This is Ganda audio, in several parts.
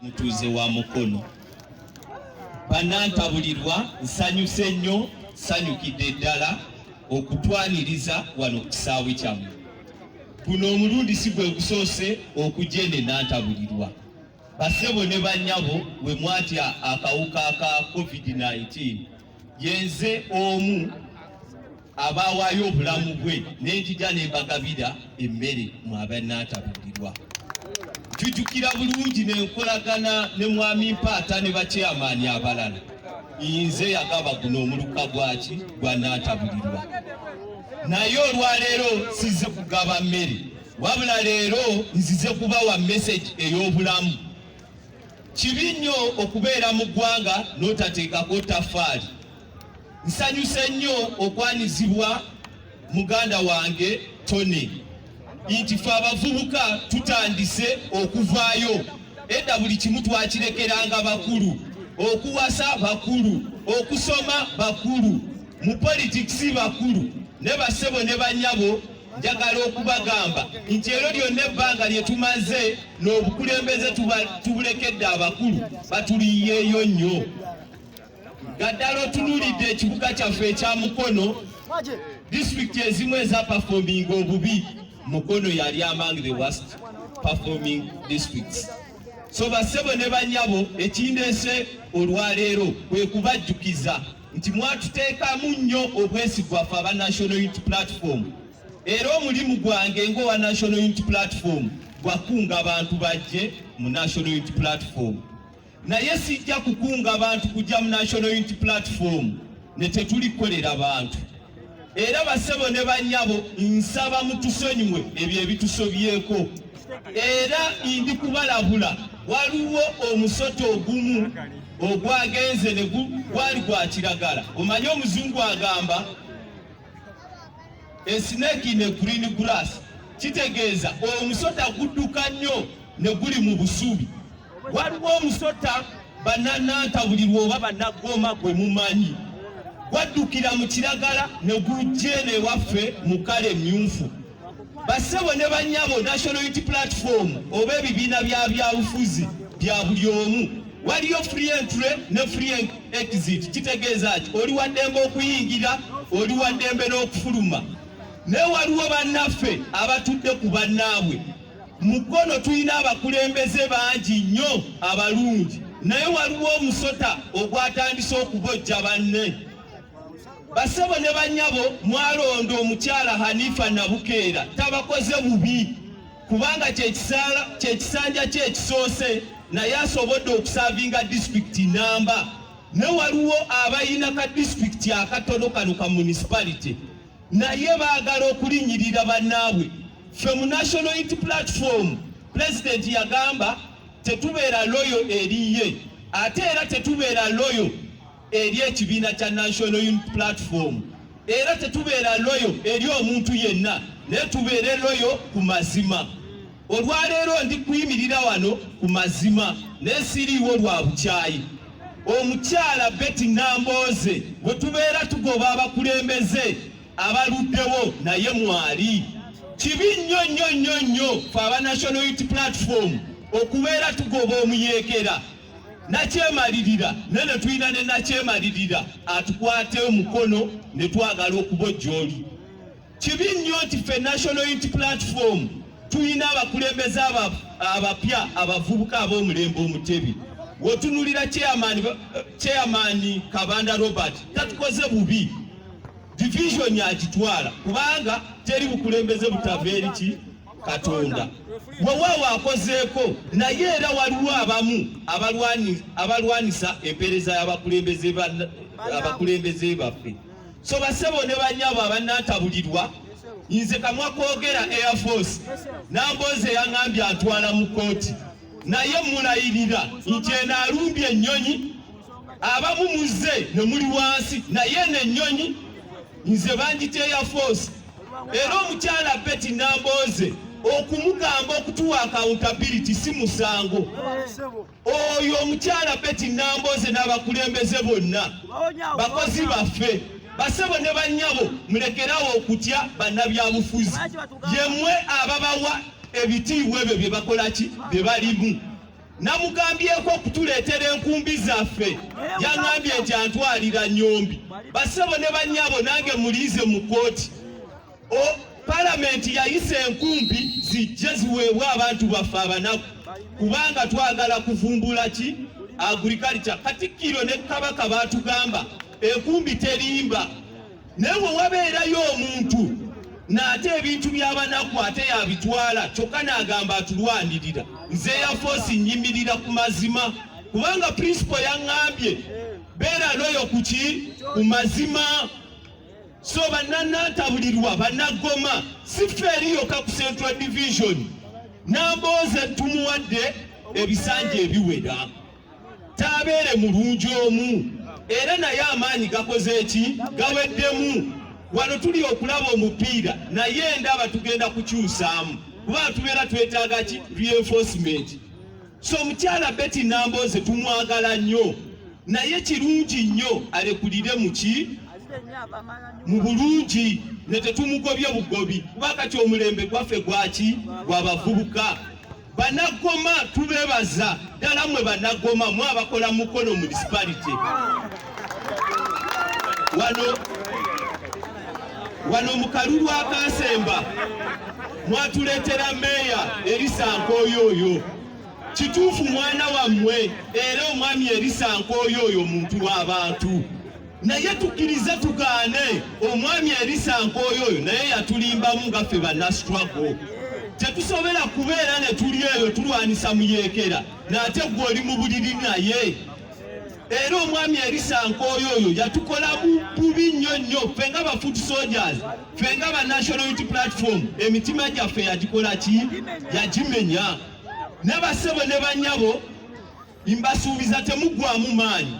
mutuuze wa Mukono. Bannantabulirwa nsanyuse nnyo, nsanyukidde ddala okutwaniriza wano ku kisaawe kyammwe. Guno omulundi si gwe gusoose okujja eno ennantabulirwa. Bassebo ne bannyabo bwe mwatya akawuka ka COVID-19 yenze omu abawaayo obulamu bwe n'enjija ne mbagabira emmere mu abannantabulirwa. Jujukira bulungi n'enkolagana ne mwami Mpaata ne bakyamaani abalala. Nze yagaba guno omuluka gwaki gwa nnantabulirwa. Naye olwaleero sizze kugaba mmere, wabula leero nzize kubawa message ey'obulamu. Kibi nnyo okubeera mu ggwanga n'otateekako ttafaali. Nsanyuse nnyo okwanizibwa muganda wange Tony nti ffe abavubuka tutandise okuvaayo. Edda buli kimu twakirekeranga bakulu, okuwasa bakulu, okusoma bakulu, mu politikisi bakulu. Ne bassebo ne bannyabo njagala okubagamba nti ero lyonna ebbanga lye tumaze n'obukulembeze tubulekedde abakulu batuliyeeyo nnyo. Gaddala otunuulidde ekibuga kyaffe ekya Mukono, disitulikiti ezimu ezaperforminga obubi, Mukono yali among the worst performing districts. So bassebo ne bannyabo ekindeese olwaleero kwe kubajjukiza nti mwatuteekamu nnyo obwesigwa ffe aba National Unity Platform. Era omulimu gwange ng'owa National Unity Platform gwakunga abantu bajje mu National Unity Platform. Naye sijja kukunga abantu kujja mu National Unity Platform ne tetulikolera bantu. Era bassebo ne bannyabo nsaba mutusonyiwe ebyo ebitusobyeko. Era ndi kubalabula waliwo omusoto ogumu ogwagenze ne gwali gwa kiragala. Omanyi omuzungu agamba a snake in a green grass. Kitegeeza omusota gudduka nnyo ne guli mu busubi. Waliwo omusota bannantabulirwa oba bannagoma gwe mumanyi gwaddukira mu kiragala ne gujje n'ewaffe mu kale emmyufu. Bassebo ne bannyabo National Unity Platform oba ebibiina bya byabufuzi bya buli omu waliyo free entry ne free exit. Kitegeeza ki oli waddembe okuyingira, oli waddembe n'okufuluma. Ne waliwo bannaffe abatudde ku bannaabwe. Mukono tulina abakulembeze bangi nnyo abalungi, naye waliwo omusota ogwatandise okubojja banne. Bassebo ne bannyabo mwalonda omukyala Hanifa Nabukeera, tabakoze bubi kubanga kyekisanja kye ekisoose, naye asobodde okusavinga disitulikiti namba. Ne waliwo abayina ka disitulikiti akatono kano ka municipality, naye baagala okulinyirira bannaabwe. Ffe mu National Unity Platform President yagamba tetubeera loyo eriye, ate era tetubeera loyo eri ekibiina kya National Unity Platform, era tetubeera loyo eri omuntu yenna, naye tubeere loyo ku mazima. Olwaleero ndi kuyimirira wano ku mazima naye siriiwo lwa bukyayi. Omukyala Betty Nambooze bwe tubeera tugoba abakulembeze abaluddewo naye mwali. Kibi nnyo nnyo nnyo nnyo ffe aba National Unity Platform okubeera tugoba omuyeekera nakyemalirira, ne tulina ne nakyemalirira atukwate omukono ne twagala okubojja oli. Kibi nnyo nti ffe National Unity Platform tulina abakulembeze abapya abavubuka ab'omulembe omutebi. Wotunulira chairman Kabanda Robert tatukoze bubi, division agitwala kubanga teri bukulembeze butava eri ki Katonda. Wewe akozeeko naye era waliwo abamu abalwanisa empeereza y'abakulembeze baffe. So bassebo ne bannyabo abannantabulirwa, nze kamwa kwogera Air Force Nambooze yaŋŋambye antwala mu kooti, naye mulayirira nti eno alumbye ennyonyi, abamu muzze ne muli wansi, naye n'ennyonyi nze banjita Air Force. Era omukyala Betty Nambooze okumugamba okutuwa accountability si musango. Oyo omukyala Betty Nambooze n'abakulembeze bonna bakozi baffe. Bassebo ne bannyabo mulekerawo okutya bannabyabufuzi, yemmwe ababawa ebitiibwa ebyo bye bakola ki bye balimu. namugambyeko okutuleetera enkumbi zaffe yaŋŋambye nti antwalira Nnyombi. Bassebo ne bannyabo nange muliize mu kooti. Palamenti yayise enkumbi zijje ziweebwe abantu baffe abanaku kubanga twagala kuvumbula ki agriculture. Katikkiro ne Kabaka baatugamba enkumbi terimba, naye bwe wabeerayo omuntu n'ate ebintu by'abanaku ate yabitwala kyokka n'agamba atulwanirira, nze ya force nnyimirira ku mazima kubanga principal yaŋŋambye beera loyo ku mazima. So bannantabulirwa bannagoma siffe eriyoka ku Central Division Nambooze tumuwadde ebisanja ebiwera tabeere mulungi omu era naye amaanyi gakoze eki gaweddemu. Wano tuli okulaba omupiira naye ndaba tugenda kukyusaamu kuba tubeera twetaaga ki reinforcement. So omukyala Betty Nambooze tumwagala nnyo naye kirungi nnyo alekulire muki mu bulungi ne tetumugobye bugobi kuba kati omulembe gwaffe gwaki gwabavubuka. Bannagoma tubeebaza ddala mmwe bannagoma mwe abakola Mukono municipality. Wano mu kalulu akasemba mwatuleetera meeya Elisa Nkooyooyo. Kituufu mwana wammwe era omwami Elisa Nkooyooyo muntu w'abantu, naye tukkirize tugaane omwami Elisa Nkooyooyo naye yatulimbamu nga ffe bannastruggle. Tetusobera kubeera ne tuli eyo tulwanisa muyeekera n'ate gwe oli mu buliri naye. Era omwami Elisa Nkooyooyo yatukola bubi nnyo nnyo ffe nga ba foot soldiers, ffe nga ba National Unity Platform emitima gyaffe yagikola ki yagimenya. Ne bassebo ne bannyabo mbasuubiza temuggwaamu maanyi,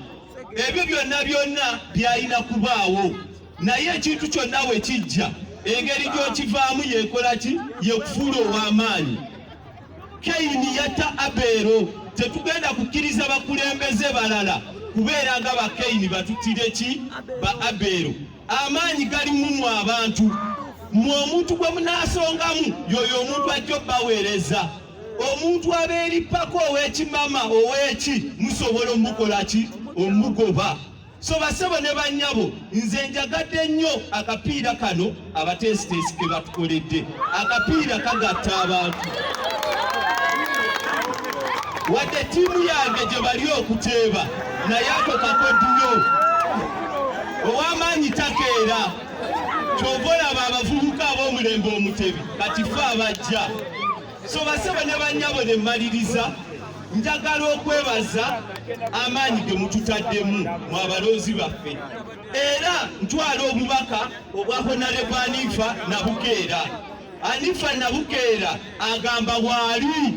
ebyo byonna byalina kubaawo, naye ekintu kyonna we kijja engeri gy'okivaamu yeekola ki yekufuula ow'amaanyi. Kayini yatta Abeero, tetugenda kukkiriza bakulembeze balala kubeera nga bakayini batuttire ki ba Abeero. Amaanyi gali mu abantu, mmwe omuntu gwe munaasongamu yoyo omuntu ajja obbaweereza. Omuntu abeerippako ow'ekimama ow'eki musobola omukola ki omugoba. So bassebo ne bannyabo nze njagadde nnyo akapiira kano abateesiteesi ke batukoledde. Akapiira kagatta abantu wadde ttiimu yange gye bali okuteeba naye ako kakodyo ow'amaanyi takeera. Kyova olaba abavubuka ab'omulembe omutebi kati ffe abajja. So bassebo ne bannyabo ne mmaliriza njagala okwebaza amaanyi ge mututaddemu mu abalonzi baffe, era ntwala obubaka obwa Honorable Anifa Nabukeera. Anifa Nabukeera agamba bwali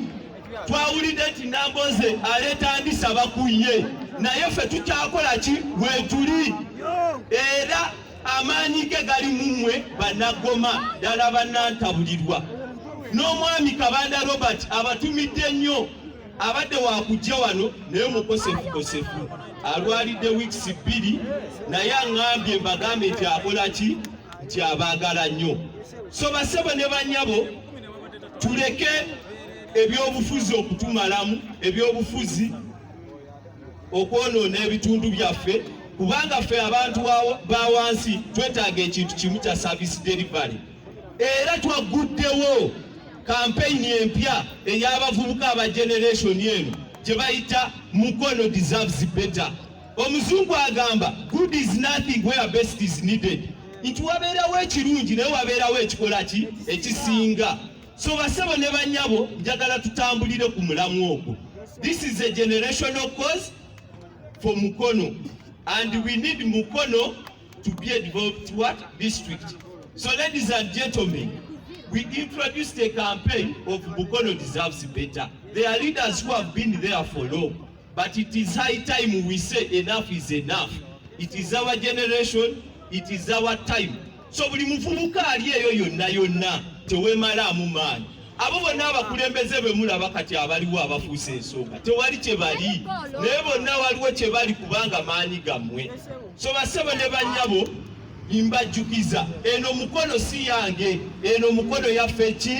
twawulidde nti Nambooze aleeta ndisa bakuye, naye ffe tukyakola ki wetuli, era amaanyi ge gali mu mmwe bannagoma ddala bannantabulirwa. N'omwami Kabanda Robert abatumidde nnyo, abadde wakujja wano naye mukosefu alwalidde wiiki 2 naye aŋŋambye mbagambe nti akola ki nti abaagala nnyo. So bassebo ne bannyabo tuleke ebyobufuzi okutumalamu, ebyobufuzi okwonoona ebitundu byaffe kubanga ffe abantu ba wansi twetaaga ekintu kimu kya service delivery. Era twaguddewo kampeyini empya ey'abavubuka aba generation eno gye bayita Mukono deserves better. Omuzungu agamba good is nothing where best is needed, nti wabeerawo ekirungi naye wabeerawo ekikola ki ekisinga. So bassebo ne bannyabo njagala tutambulire ku mulamu ogwo. This is a generational cause for Mukono and we need Mukono to be a developed district. So ladies and gentlemen, we introduced a campaign of Mukono deserves better. There are leaders who have been there for long, but it is high time we say enough is enough. It is our generation, it is our time. So buli muvubuka ali eyo yonna teweemalaamu maanyi. Abo bonna abakulembeze be mulaba kati abaliwo abafuuse ensonga tewali kye bali, naye bonna waliwo kye bali kubanga maanyi gammwe. So bassebo ne bannyabo mbajjukiza eno Mukono si yange, eno Mukono yaffe ki